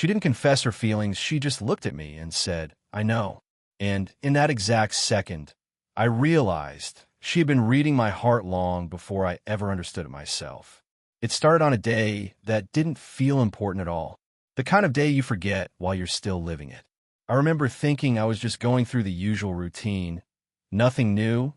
She didn't confess her feelings, she just looked at me and said, "I know." And in that exact second, I realized she had been reading my heart long before I ever understood it myself. It started on a day that didn't feel important at all, the kind of day you forget while you're still living it. I remember thinking I was just going through the usual routine, nothing new,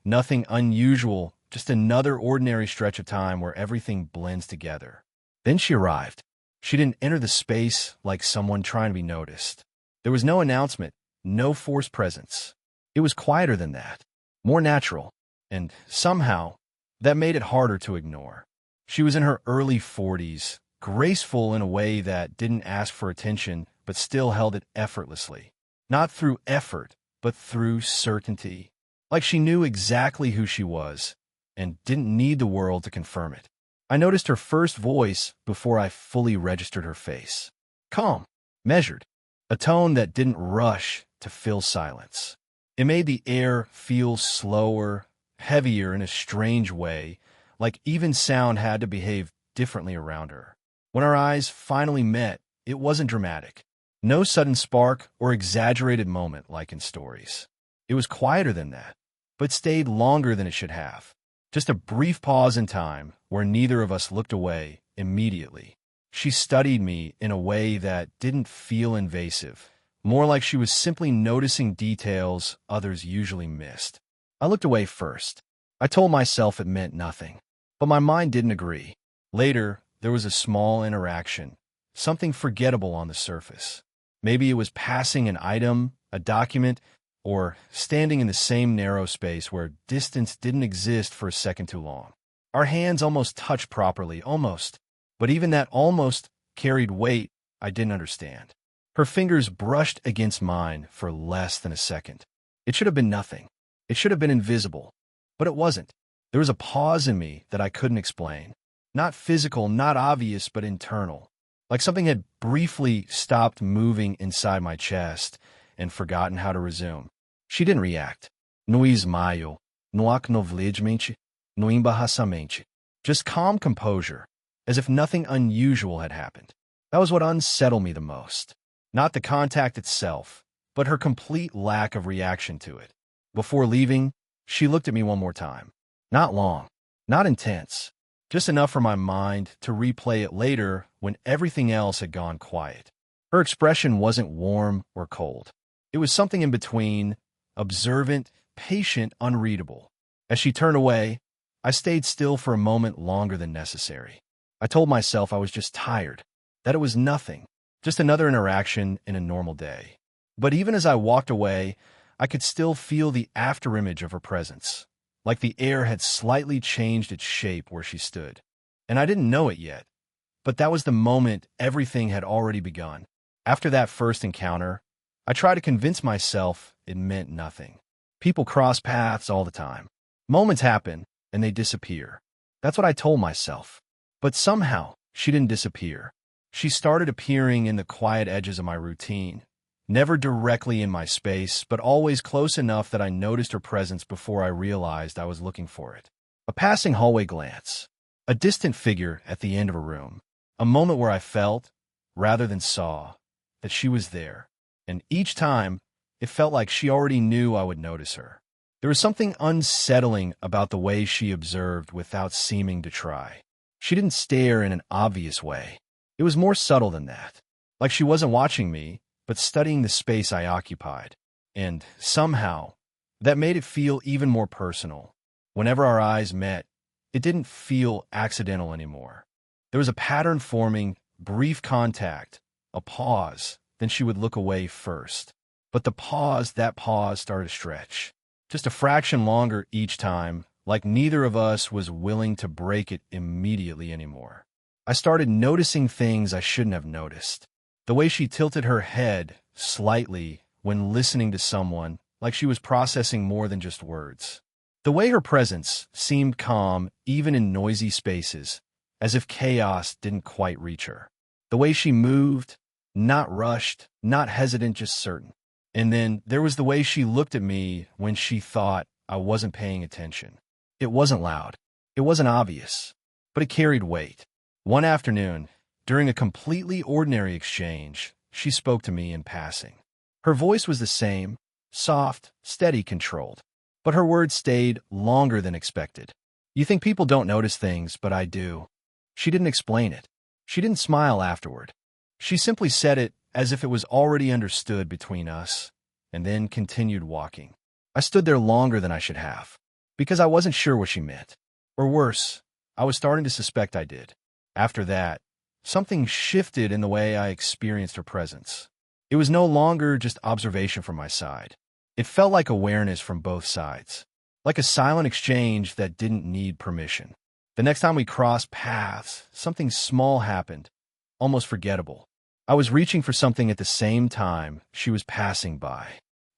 nothing unusual, just another ordinary stretch of time where everything blends together. Then she arrived. She didn't enter the space like someone trying to be noticed. There was no announcement, no forced presence. It was quieter than that, more natural, and somehow that made it harder to ignore. She was in her early 40s, graceful in a way that didn't ask for attention but still held it effortlessly. Not through effort, but through certainty. Like she knew exactly who she was and didn't need the world to confirm it. I noticed her first voice before I fully registered her face. Calm, measured, a tone that didn't rush to fill silence. It made the air feel slower, heavier in a strange way, like even sound had to behave differently around her. When our eyes finally met, it wasn't dramatic. No sudden spark or exaggerated moment like in stories. It was quieter than that, but stayed longer than it should have. Just a brief pause in time where neither of us looked away immediately. She studied me in a way that didn't feel invasive, more like she was simply noticing details others usually missed. I looked away first. I told myself it meant nothing, but my mind didn't agree. Later, there was a small interaction, something forgettable on the surface. Maybe it was passing an item, a document, or standing in the same narrow space where distance didn't exist for a second too long. Our hands almost touched properly, almost, but even that almost carried weight I didn't understand. Her fingers brushed against mine for less than a second. It should have been nothing. It should have been invisible, but it wasn't. There was a pause in me that I couldn't explain. Not physical, not obvious, but internal. Like something had briefly stopped moving inside my chest and forgotten how to resume. She didn't react. No ismaio, no acknowledgement, no embarrassamento. Just calm composure, as if nothing unusual had happened. That was what unsettled me the most. Not the contact itself, but her complete lack of reaction to it. Before leaving, she looked at me one more time. Not long, not intense, just enough for my mind to replay it later when everything else had gone quiet. Her expression wasn't warm or cold. It was something in between, observant, patient, unreadable. As she turned away, I stayed still for a moment longer than necessary. I told myself I was just tired, that it was nothing, just another interaction in a normal day. But even as I walked away, I could still feel the afterimage of her presence, like the air had slightly changed its shape where she stood. And I didn't know it yet, but that was the moment everything had already begun. After that first encounter, I tried to convince myself it meant nothing. People cross paths all the time. Moments happen, and they disappear. That's what I told myself. But somehow, she didn't disappear. She started appearing in the quiet edges of my routine, never directly in my space, but always close enough that I noticed her presence before I realized I was looking for it. A passing hallway glance, a distant figure at the end of a room, a moment where I felt, rather than saw, that she was there. And each time, it felt like she already knew I would notice her. There was something unsettling about the way she observed without seeming to try. She didn't stare in an obvious way. It was more subtle than that, like she wasn't watching me, but studying the space I occupied. And somehow, that made it feel even more personal. Whenever our eyes met, it didn't feel accidental anymore. There was a pattern forming, brief contact, a pause, then she would look away first. But that pause started to stretch. Just a fraction longer each time, like neither of us was willing to break it immediately anymore. I started noticing things I shouldn't have noticed. The way she tilted her head slightly when listening to someone, like she was processing more than just words. The way her presence seemed calm even in noisy spaces, as if chaos didn't quite reach her. The way she moved, not rushed, not hesitant, just certain. And then there was the way she looked at me when she thought I wasn't paying attention. It wasn't loud. It wasn't obvious. But it carried weight. One afternoon, During a completely ordinary exchange, she spoke to me in passing. Her voice was the same, soft, steady, controlled. But her words stayed longer than expected. You think people don't notice things, but I do. She didn't explain it. She didn't smile afterward. She simply said it as if it was already understood between us, and then continued walking. I stood there longer than I should have, because I wasn't sure what she meant. Or worse, I was starting to suspect I did. After that, something shifted in the way I experienced her presence. It was no longer just observation from my side. It felt like awareness from both sides, like a silent exchange that didn't need permission. The next time we crossed paths, something small happened, almost forgettable. I was reaching for something at the same time she was passing by.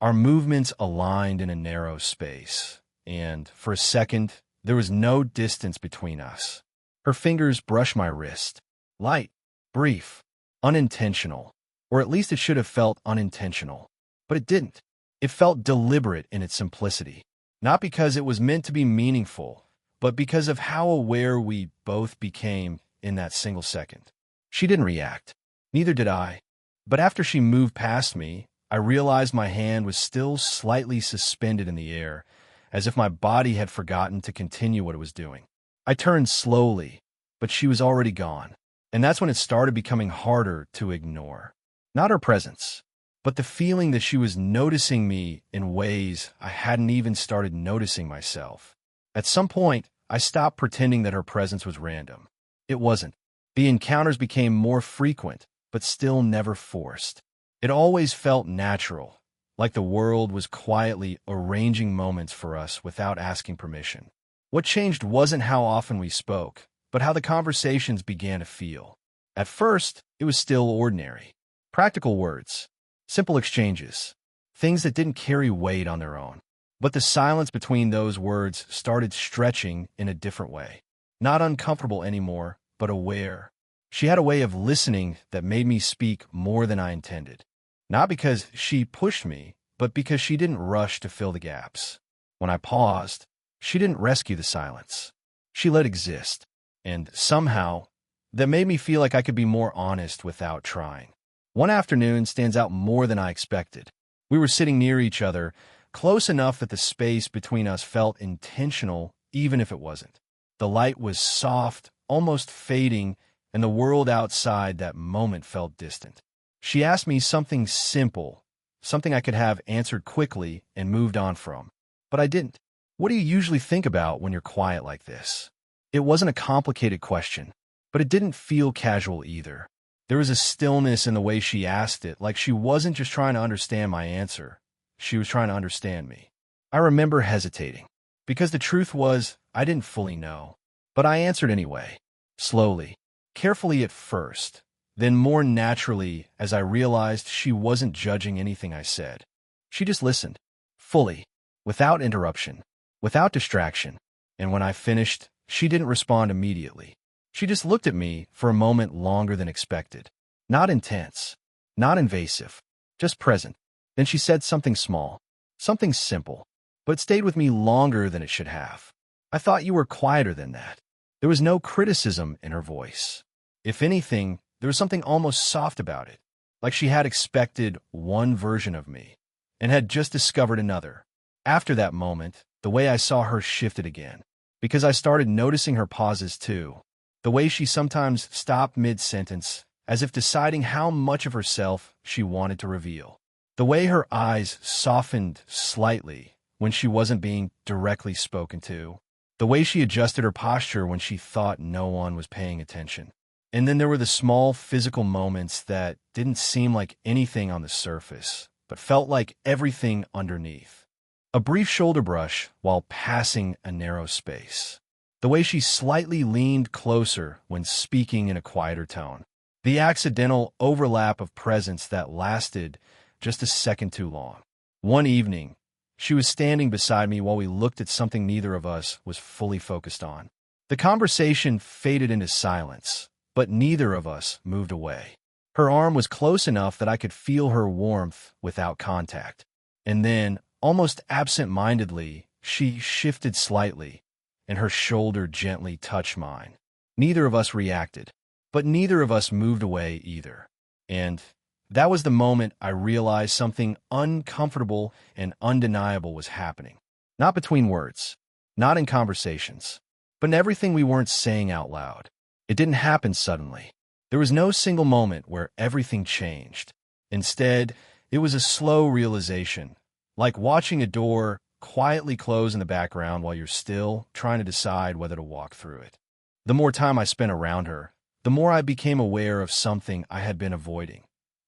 Our movements aligned in a narrow space, and for a second, there was no distance between us. Her fingers brushed my wrist. Light, brief, unintentional, or at least it should have felt unintentional. But it didn't. It felt deliberate in its simplicity, not because it was meant to be meaningful, but because of how aware we both became in that single second. She didn't react. Neither did I. But after she moved past me, I realized my hand was still slightly suspended in the air, as if my body had forgotten to continue what it was doing. I turned slowly, but she was already gone. And that's when it started becoming harder to ignore. Not her presence, but the feeling that she was noticing me in ways I hadn't even started noticing myself. At some point, I stopped pretending that her presence was random. It wasn't. The encounters became more frequent, but still never forced. It always felt natural, like the world was quietly arranging moments for us without asking permission. What changed wasn't how often we spoke, but how the conversations began to feel. At first, it was still ordinary. Practical words. Simple exchanges, things that didn't carry weight on their own. But the silence between those words started stretching in a different way. Not uncomfortable anymore, but aware. She had a way of listening that made me speak more than I intended. Not because she pushed me, but because she didn't rush to fill the gaps. When I paused, she didn't rescue the silence. She let it exist. And somehow, that made me feel like I could be more honest without trying. One afternoon stands out more than I expected. We were sitting near each other, close enough that the space between us felt intentional, even if it wasn't. The light was soft, almost fading, and the world outside that moment felt distant. She asked me something simple, something I could have answered quickly and moved on from. But I didn't. What do you usually think about when you're quiet like this? It wasn't a complicated question, but it didn't feel casual either. There was a stillness in the way she asked it, like she wasn't just trying to understand my answer. She was trying to understand me. I remember hesitating, because the truth was, I didn't fully know. But I answered anyway, slowly, carefully at first, then more naturally as I realized she wasn't judging anything I said. She just listened, fully, without interruption, without distraction. And when I finished, she didn't respond immediately. She just looked at me for a moment longer than expected. Not intense, not invasive, just present. Then she said something small, something simple, but stayed with me longer than it should have. I thought you were quieter than that. There was no criticism in her voice. If anything, there was something almost soft about it, like she had expected one version of me and had just discovered another. After that moment, the way I saw her shifted again, because I started noticing her pauses too. The way she sometimes stopped mid-sentence, as if deciding how much of herself she wanted to reveal. The way her eyes softened slightly when she wasn't being directly spoken to. The way she adjusted her posture when she thought no one was paying attention. And then there were the small physical moments that didn't seem like anything on the surface, but felt like everything underneath. A brief shoulder brush while passing a narrow space. The way she slightly leaned closer when speaking in a quieter tone. The accidental overlap of presence that lasted just a second too long. One evening, she was standing beside me while we looked at something neither of us was fully focused on. The conversation faded into silence, but neither of us moved away. Her arm was close enough that I could feel her warmth without contact. And then, almost absent-mindedly, she shifted slightly, and her shoulder gently touched mine. Neither of us reacted. but neither of us moved away either. And that was the moment I realized something uncomfortable and undeniable was happening. Not between words, not in conversations, but in everything we weren't saying out loud. It didn't happen suddenly. There was no single moment where everything changed. Instead, it was a slow realization, like watching a door quietly close in the background while you're still trying to decide whether to walk through it. The more time I spent around her, the more I became aware of something I had been avoiding.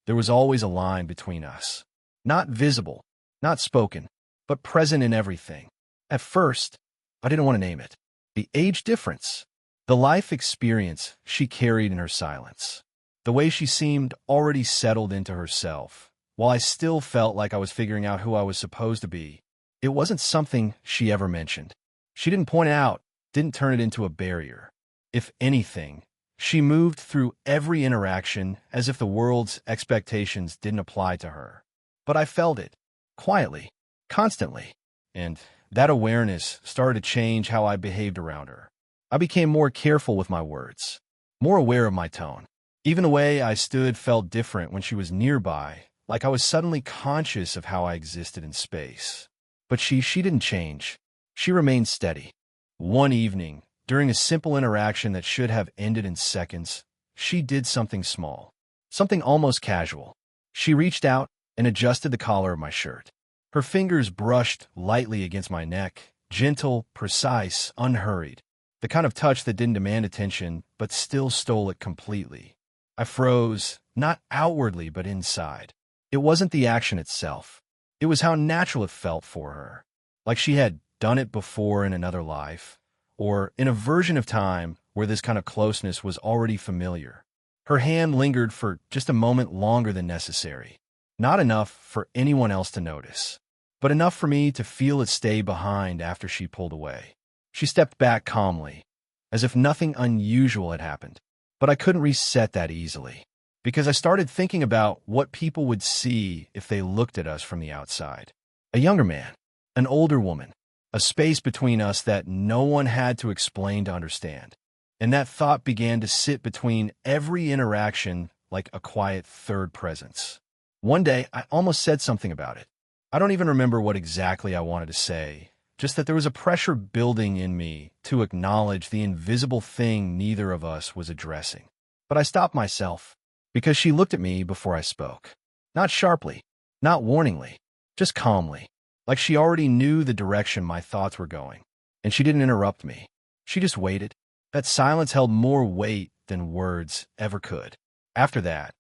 There was always a line between us. Not visible, not spoken, but present in everything. At first, I didn't want to name it. The age difference, the life experience she carried in her silence, the way she seemed already settled into herself, while I still felt like I was figuring out who I was supposed to be. It wasn't something she ever mentioned. She didn't point it out, didn't turn it into a barrier. If anything, she moved through every interaction as if the world's expectations didn't apply to her. But I felt it, quietly, constantly, and that awareness started to change how I behaved around her. I became more careful with my words, more aware of my tone. Even the way I stood felt different when she was nearby, like I was suddenly conscious of how I existed in space. But she didn't change. She remained steady. One evening, during a simple interaction that should have ended in seconds, she did something small, something almost casual. She reached out and adjusted the collar of my shirt. Her fingers brushed lightly against my neck, gentle, precise, unhurried, the kind of touch that didn't demand attention but still stole it completely. I froze, not outwardly but inside. It wasn't the action itself. It was how natural it felt for her, like she had done it before in another life, or in a version of time where this kind of closeness was already familiar. Her hand lingered for just a moment longer than necessary. Not enough for anyone else to notice, but enough for me to feel it stay behind after she pulled away. She stepped back calmly, as if nothing unusual had happened. But I couldn't reset that easily, because I started thinking about what people would see if they looked at us from the outside. A younger man, an older woman, a space between us that no one had to explain to understand. And that thought began to sit between every interaction like a quiet third presence. One day, I almost said something about it. I don't even remember what exactly I wanted to say, just that there was a pressure building in me to acknowledge the invisible thing neither of us was addressing. But I stopped myself, because she looked at me before I spoke. Not sharply, not warningly, just calmly, like she already knew the direction my thoughts were going. And she didn't interrupt me. She just waited. That silence held more weight than words ever could. After that,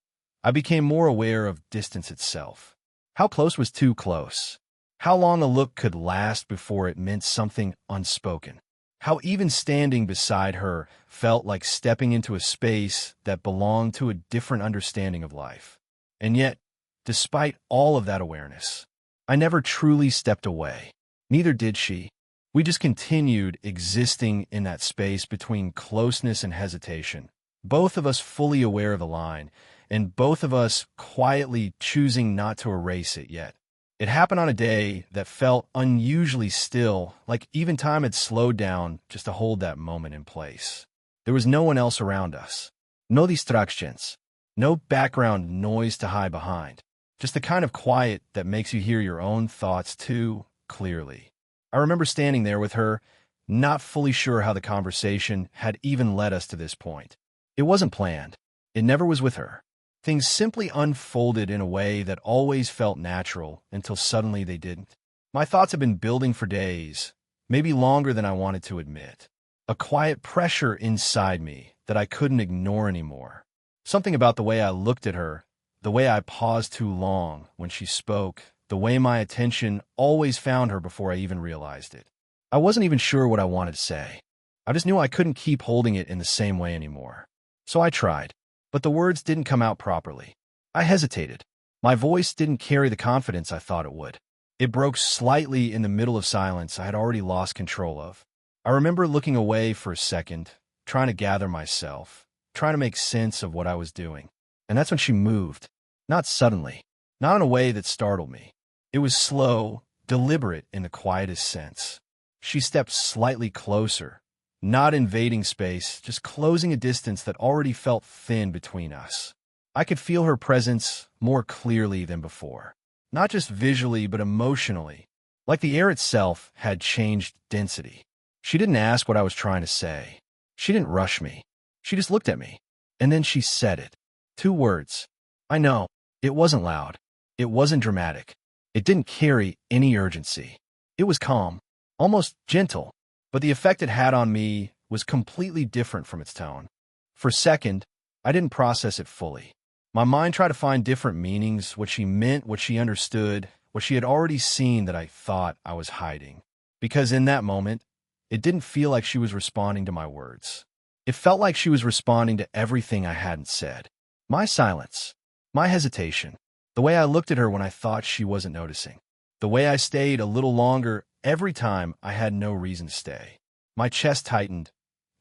I became more aware of distance itself. How close was too close? How long a look could last before it meant something unspoken? How even standing beside her felt like stepping into a space that belonged to a different understanding of life. And yet, despite all of that awareness, I never truly stepped away. Neither did she. We just continued existing in that space between closeness and hesitation, both of us fully aware of the line, and both of us quietly choosing not to erase it yet. It happened on a day that felt unusually still, like even time had slowed down just to hold that moment in place. There was no one else around us. No distractions. No background noise to hide behind. Just the kind of quiet that makes you hear your own thoughts too clearly. I remember standing there with her, not fully sure how the conversation had even led us to this point. It wasn't planned. It never was with her. Things simply unfolded in a way that always felt natural until suddenly they didn't. My thoughts had been building for days, maybe longer than I wanted to admit. A quiet pressure inside me that I couldn't ignore anymore. Something about the way I looked at her, the way I paused too long when she spoke, the way my attention always found her before I even realized it. I wasn't even sure what I wanted to say. I just knew I couldn't keep holding it in the same way anymore. So I tried. But the words didn't come out properly. I hesitated. My voice didn't carry the confidence I thought it would. It broke slightly in the middle of silence I had already lost control of. I remember looking away for a second, trying to gather myself, trying to make sense of what I was doing. And that's when she moved. Not suddenly, not in a way that startled me. It was slow, deliberate in the quietest sense. She stepped slightly closer, not invading space, just closing a distance that already felt thin between us. I could feel her presence more clearly than before, not just visually but emotionally, like the air itself had changed density. She didn't ask what I was trying to say. She didn't rush me. She just looked at me, and then she said it. 2 words. I know. It wasn't loud. It wasn't dramatic. It didn't carry any urgency. It was calm, almost gentle, but the effect it had on me was completely different from its tone. For a second, I didn't process it fully. My mind tried to find different meanings, what she meant, what she understood, what she had already seen that I thought I was hiding. Because in that moment, it didn't feel like she was responding to my words. It felt like she was responding to everything I hadn't said. My silence, my hesitation, the way I looked at her when I thought she wasn't noticing, the way I stayed a little longer every time I had no reason to stay. My chest tightened,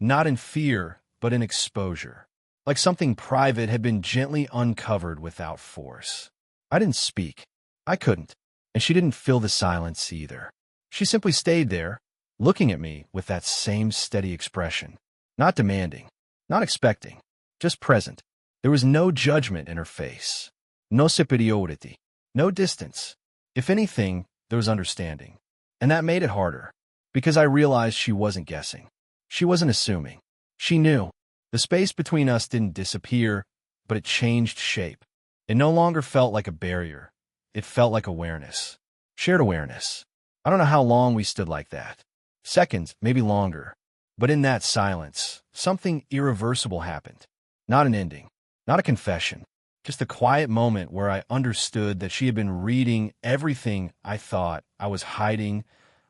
not in fear, but in exposure, like something private had been gently uncovered without force. I didn't speak. I couldn't, and she didn't fill the silence either. She simply stayed there, looking at me with that same steady expression, not demanding, not expecting, just present. There was no judgment in her face, no superiority, no distance. If anything, there was understanding. And that made it harder, because I realized she wasn't guessing. She wasn't assuming. She knew. The space between us didn't disappear, but it changed shape. It no longer felt like a barrier. It felt like awareness. Shared awareness. I don't know how long we stood like that. Seconds, maybe longer. But in that silence, something irreversible happened. Not an ending. Not a confession. Just a quiet moment where I understood that she had been reading everything I thought I was hiding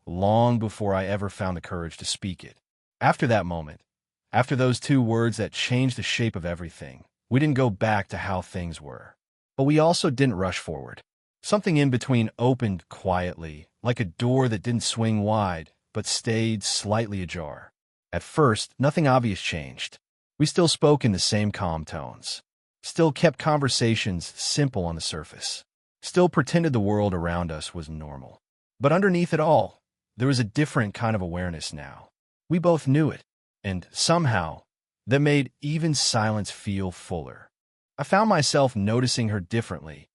long before I ever found the courage to speak it. After that moment, after those 2 words that changed the shape of everything, we didn't go back to how things were. But we also didn't rush forward. Something in between opened quietly, like a door that didn't swing wide, but stayed slightly ajar. At first, nothing obvious changed. We still spoke in the same calm tones. Still kept conversations simple on the surface. Still pretended the world around us was normal. But underneath it all, there was a different kind of awareness now. We both knew it, and somehow, that made even silence feel fuller. I found myself noticing her differently,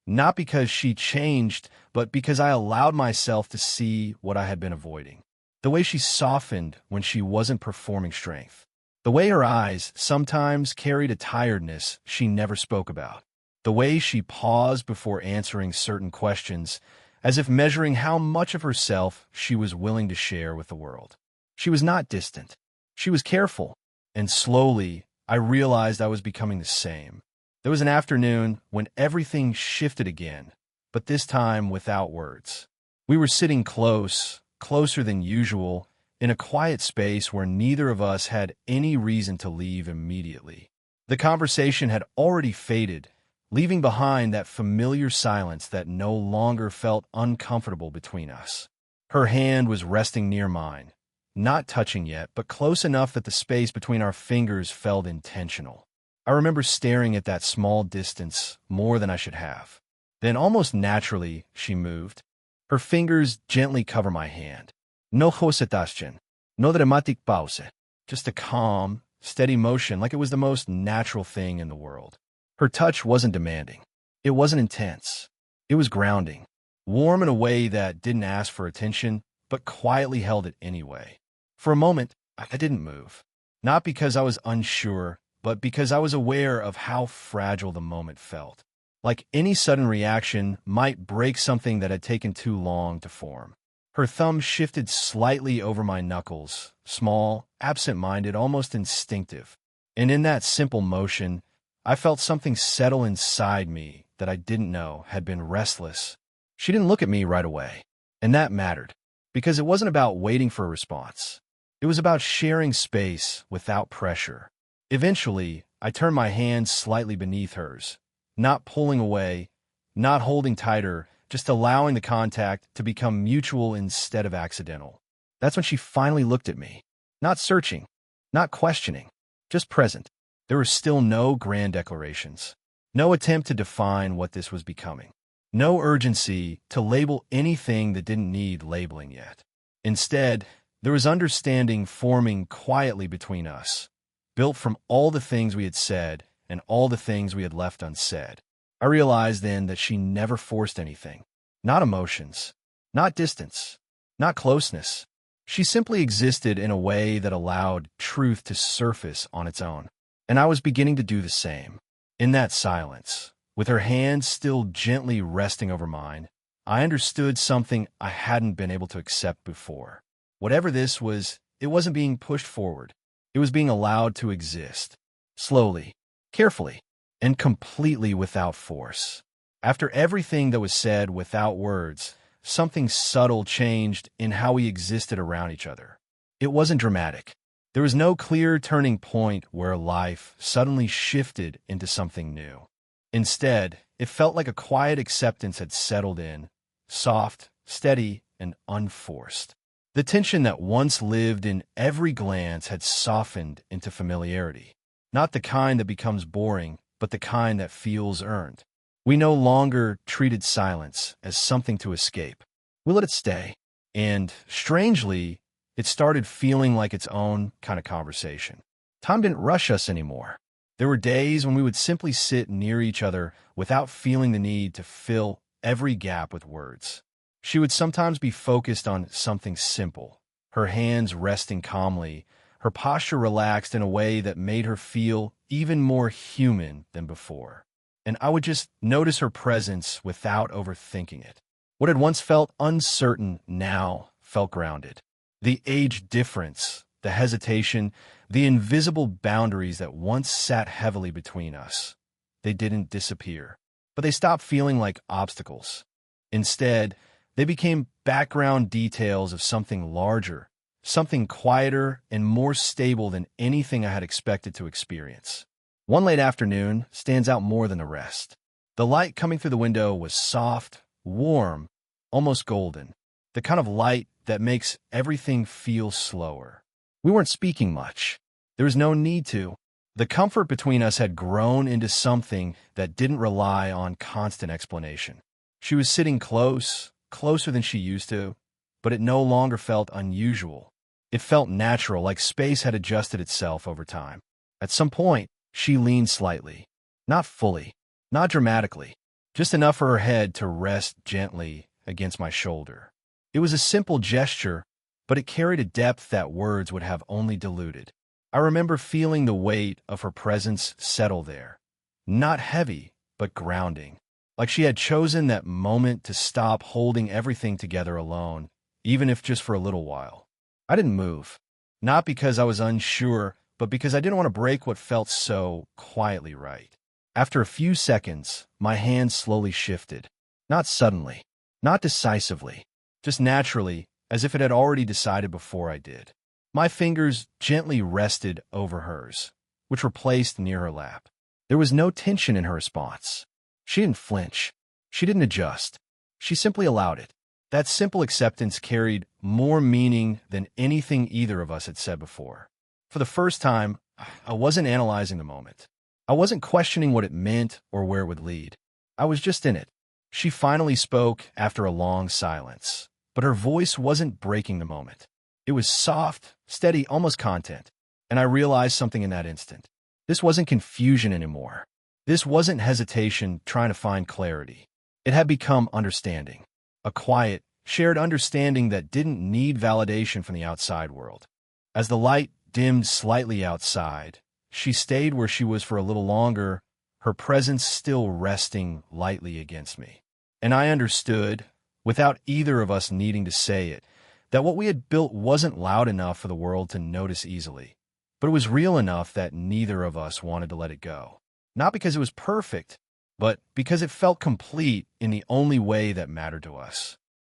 not because she changed, but because I allowed myself to see what I had been avoiding. The way she softened when she wasn't performing strength. The way her eyes sometimes carried a tiredness she never spoke about. The way she paused before answering certain questions, as if measuring how much of herself she was willing to share with the world. She was not distant. She was careful. And slowly, I realized I was becoming the same. There was an afternoon when everything shifted again, but this time without words. We were sitting closer than usual, in a quiet space where neither of us had any reason to leave immediately. The conversation had already faded, leaving behind that familiar silence that no longer felt uncomfortable between us. Her hand was resting near mine, not touching yet, but close enough that the space between our fingers felt intentional. I remember staring at that small distance more than I should have. Then, almost naturally, she moved. Her fingers gently cover my hand. No hesitation, no dramatic pause, just a calm, steady motion like it was the most natural thing in the world. Her touch wasn't demanding. It wasn't intense. It was grounding, warm in a way that didn't ask for attention, but quietly held it anyway. For a moment, I didn't move. Not because I was unsure, but because I was aware of how fragile the moment felt. Like any sudden reaction might break something that had taken too long to form. Her thumb shifted slightly over my knuckles, small, absent-minded, almost instinctive. And in that simple motion, I felt something settle inside me that I didn't know had been restless. She didn't look at me right away, and that mattered, because it wasn't about waiting for a response. It was about sharing space without pressure. Eventually, I turned my hand slightly beneath hers, not pulling away, not holding tighter, just allowing the contact to become mutual instead of accidental. That's when she finally looked at me. Not searching, not questioning, just present. There were still no grand declarations, no attempt to define what this was becoming, no urgency to label anything that didn't need labeling yet. Instead, There was understanding forming quietly between us, built from all the things we had said and all the things we had left unsaid. I realized then that she never forced anything. Not emotions, not distance, not closeness. She simply existed in a way that allowed truth to surface on its own. And I was beginning to do the same. In that silence, with her hands still gently resting over mine, I understood something I hadn't been able to accept before. Whatever this was, it wasn't being pushed forward. It was being allowed to exist. Slowly, carefully, and completely without force. After everything that was said without words, something subtle changed in how we existed around each other. It wasn't dramatic. There was no clear turning point where life suddenly shifted into something new. Instead, it felt like a quiet acceptance had settled in, soft, steady, and unforced. The tension that once lived in every glance had softened into familiarity. Not the kind that becomes boring, but the kind that feels earned. We no longer treated silence as something to escape. We let it stay. And, strangely, it started feeling like its own kind of conversation. Time didn't rush us anymore. There were days when we would simply sit near each other without feeling the need to fill every gap with words. She would sometimes be focused on something simple, her hands resting calmly, her posture relaxed in a way that made her feel even more human than before. And I would just notice her presence without overthinking it. What had once felt uncertain now felt grounded. The age difference, the hesitation, the invisible boundaries that once sat heavily between us, they didn't disappear, but they stopped feeling like obstacles. Instead, they became background details of something larger, something quieter and more stable than anything I had expected to experience. One late afternoon stands out more than the rest. The light coming through the window was soft, warm, almost golden, the kind of light that makes everything feel slower. We weren't speaking much. There was no need to. The comfort between us had grown into something that didn't rely on constant explanation. She was sitting close, closer than she used to, but it no longer felt unusual. It felt natural, like space had adjusted itself over time. At some point, she leaned slightly. Not fully, not dramatically, just enough for her head to rest gently against my shoulder. It was a simple gesture, but it carried a depth that words would have only diluted. I remember feeling the weight of her presence settle there. Not heavy, but grounding. Like she had chosen that moment to stop holding everything together alone, even if just for a little while. I didn't move. Not because I was unsure, but because I didn't want to break what felt so quietly right. After a few seconds, my hand slowly shifted. Not suddenly, not decisively, just naturally, as if it had already decided before I did. My fingers gently rested over hers, which were placed near her lap. There was no tension in her response. She didn't flinch. She didn't adjust. She simply allowed it. That simple acceptance carried more meaning than anything either of us had said before. For the first time, I wasn't analyzing the moment. I wasn't questioning what it meant or where it would lead. I was just in it. She finally spoke after a long silence, but her voice wasn't breaking the moment. It was soft, steady, almost content, and I realized something in that instant. This wasn't confusion anymore. This wasn't hesitation trying to find clarity. It had become understanding, a quiet, shared understanding that didn't need validation from the outside world. As the light dimmed slightly outside, she stayed where she was for a little longer, her presence still resting lightly against me. And I understood, without either of us needing to say it, that what we had built wasn't loud enough for the world to notice easily, but it was real enough that neither of us wanted to let it go. Not because it was perfect, but because it felt complete in the only way that mattered to us.